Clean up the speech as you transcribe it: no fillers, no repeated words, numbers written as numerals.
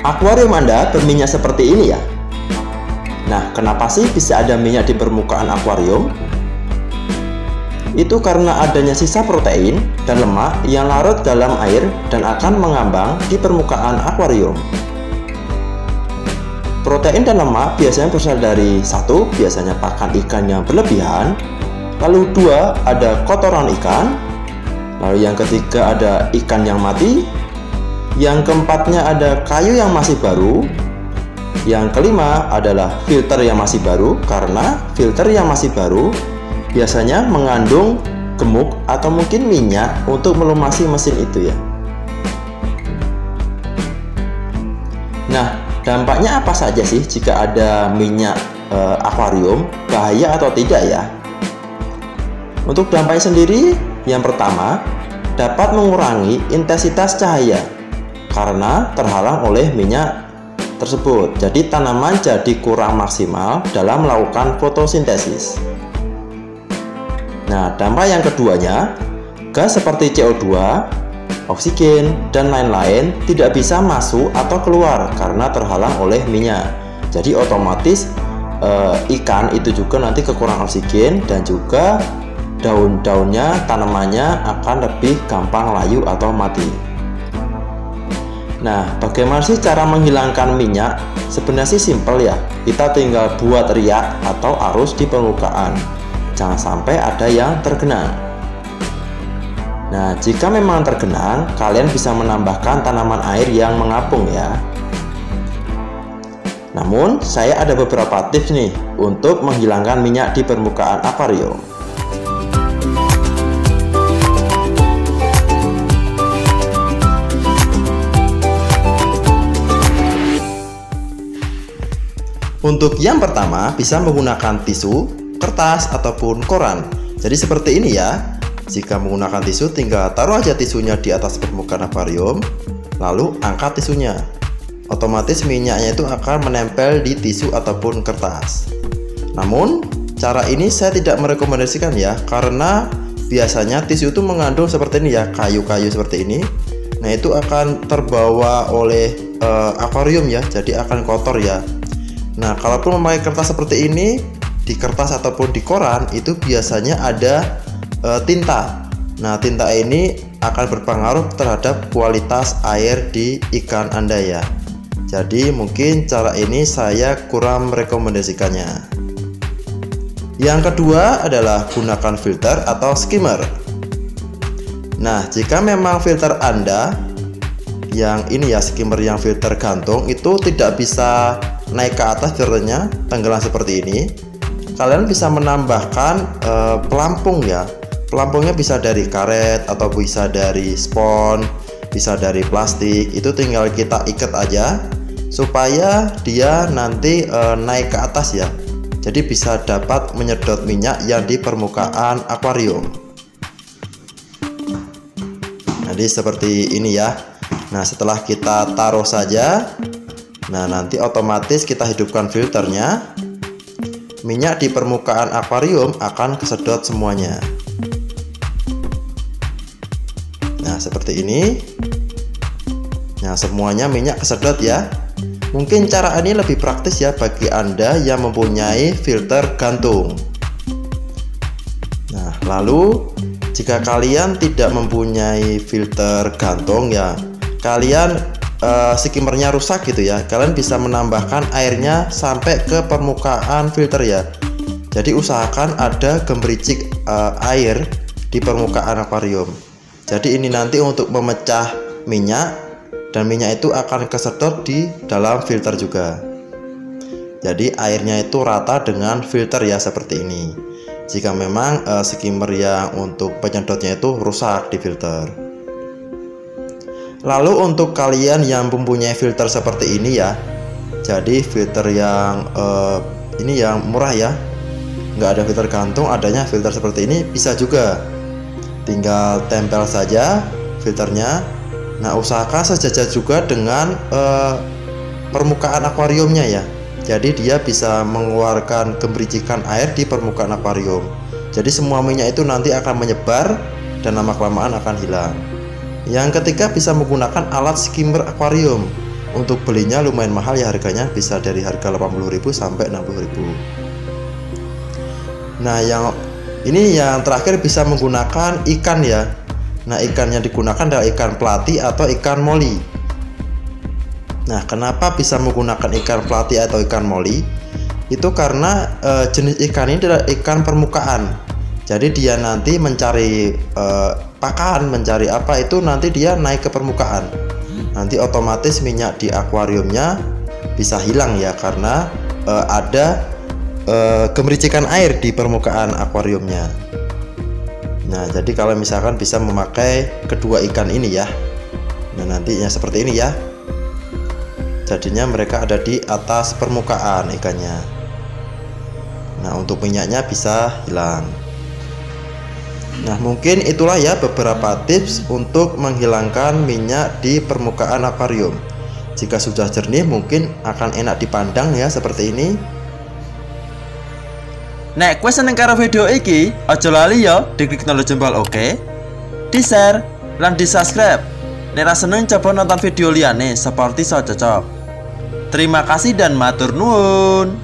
Akuarium Anda berminyak seperti ini ya? Nah, kenapa sih bisa ada minyak di permukaan akuarium? Itu karena adanya sisa protein dan lemak yang larut dalam air dan akan mengambang di permukaan akuarium. Protein dan lemak biasanya berasal dari satu, biasanya pakan ikan yang berlebihan, lalu dua, ada kotoran ikan, lalu yang ketiga ada ikan yang mati, yang keempatnya ada kayu yang masih baru, yang kelima adalah filter yang masih baru, karena filter yang masih baru biasanya mengandung gemuk atau mungkin minyak untuk melumasi mesin itu ya. Nah, dampaknya apa saja sih jika ada minyak akuarium? Bahaya atau tidak ya? Untuk dampaknya sendiri, yang pertama dapat mengurangi intensitas cahaya karena terhalang oleh minyak tersebut. Jadi tanaman jadi kurang maksimal dalam melakukan fotosintesis. Nah, dampak yang keduanya, gas seperti CO2, oksigen, dan lain-lain tidak bisa masuk atau keluar karena terhalang oleh minyak. Jadi otomatis ikan itu juga nanti kekurangan oksigen dan juga daun-daunnya, tanamannya akan lebih gampang layu atau mati. Nah, bagaimana sih cara menghilangkan minyak? Sebenarnya sih simpel ya. Kita tinggal buat riak atau arus di permukaan. Jangan sampai ada yang tergenang. Nah, jika memang tergenang, kalian bisa menambahkan tanaman air yang mengapung ya. Namun, saya ada beberapa tips nih untuk menghilangkan minyak di permukaan akuarium. Untuk yang pertama, bisa menggunakan tisu, kertas, ataupun koran. Jadi seperti ini ya. Jika menggunakan tisu, tinggal taruh aja tisunya di atas permukaan akuarium, lalu angkat tisunya. Otomatis minyaknya itu akan menempel di tisu ataupun kertas. Namun, cara ini saya tidak merekomendasikan ya, karena biasanya tisu itu mengandung seperti ini ya, kayu-kayu seperti ini. Nah, itu akan terbawa oleh akuarium ya, jadi akan kotor ya. Nah, kalaupun memakai kertas seperti ini, di kertas ataupun di koran itu biasanya ada tinta. Nah, tinta ini akan berpengaruh terhadap kualitas air di ikan Anda ya. Jadi mungkin cara ini saya kurang merekomendasikannya. Yang kedua adalah gunakan filter atau skimmer. Nah, jika memang filter Anda yang ini ya, skimmer yang filter gantung itu tidak bisa naik ke atas filternya, tenggelam seperti ini, kalian bisa menambahkan pelampung ya. Pelampungnya bisa dari karet atau bisa dari spons, bisa dari plastik. Itu tinggal kita ikat aja supaya dia nanti naik ke atas ya. Jadi bisa dapat menyedot minyak yang di permukaan akuarium. Jadi seperti ini ya. Nah, setelah kita taruh saja, nah nanti otomatis kita hidupkan filternya, minyak di permukaan akuarium akan kesedot semuanya. Nah, seperti ini. Nah, semuanya minyak kesedot ya. Mungkin cara ini lebih praktis ya bagi Anda yang mempunyai filter gantung. Nah, lalu jika kalian tidak mempunyai filter gantung ya, kalian skimmernya rusak gitu ya, kalian bisa menambahkan airnya sampai ke permukaan filter ya. Jadi usahakan ada gemericik air di permukaan akuarium. Jadi ini nanti untuk memecah minyak, dan minyak itu akan kesedot di dalam filter juga. Jadi airnya itu rata dengan filter ya, seperti ini. Jika memang skimmer yang untuk penyedotnya itu rusak di filter. Lalu untuk kalian yang mempunyai filter seperti ini ya, jadi filter yang ini yang murah ya, nggak ada filter gantung, adanya filter seperti ini, bisa juga tinggal tempel saja filternya. Nah, usahakan sejajar juga dengan permukaan akuariumnya ya. Jadi dia bisa mengeluarkan gemericikan air di permukaan akuarium. Jadi semua minyak itu nanti akan menyebar dan lama-kelamaan akan hilang. Yang ketiga, bisa menggunakan alat skimmer akuarium. untuk belinya lumayan mahal ya, harganya bisa dari harga 80.000 sampai 60.000. Nah, yang ini yang terakhir bisa menggunakan ikan ya. Nah, ikan yang digunakan adalah ikan pelati atau ikan moli. Nah, kenapa bisa menggunakan ikan pelati atau ikan moli? Itu karena jenis ikan ini adalah ikan permukaan. Jadi dia nanti mencari pakan, mencari apa itu nanti dia naik ke permukaan. Nanti otomatis minyak di akuariumnya bisa hilang ya, karena ada gemericikan air di permukaan akuariumnya. Nah, jadi kalau misalkan bisa memakai kedua ikan ini ya, nah nantinya seperti ini ya, jadinya mereka ada di atas permukaan ikannya. Nah, untuk minyaknya bisa hilang. Nah, mungkin itulah ya beberapa tips untuk menghilangkan minyak di permukaan akuarium. Jika sudah jernih mungkin akan enak dipandang ya, seperti ini. Nek kowe seneng karo video iki, aja lali ya diklik tombol jempol oke, di share lan di subscribe. Nek ra seneng coba nonton video liane seperti so cocok. Terima kasih dan matur nuwun.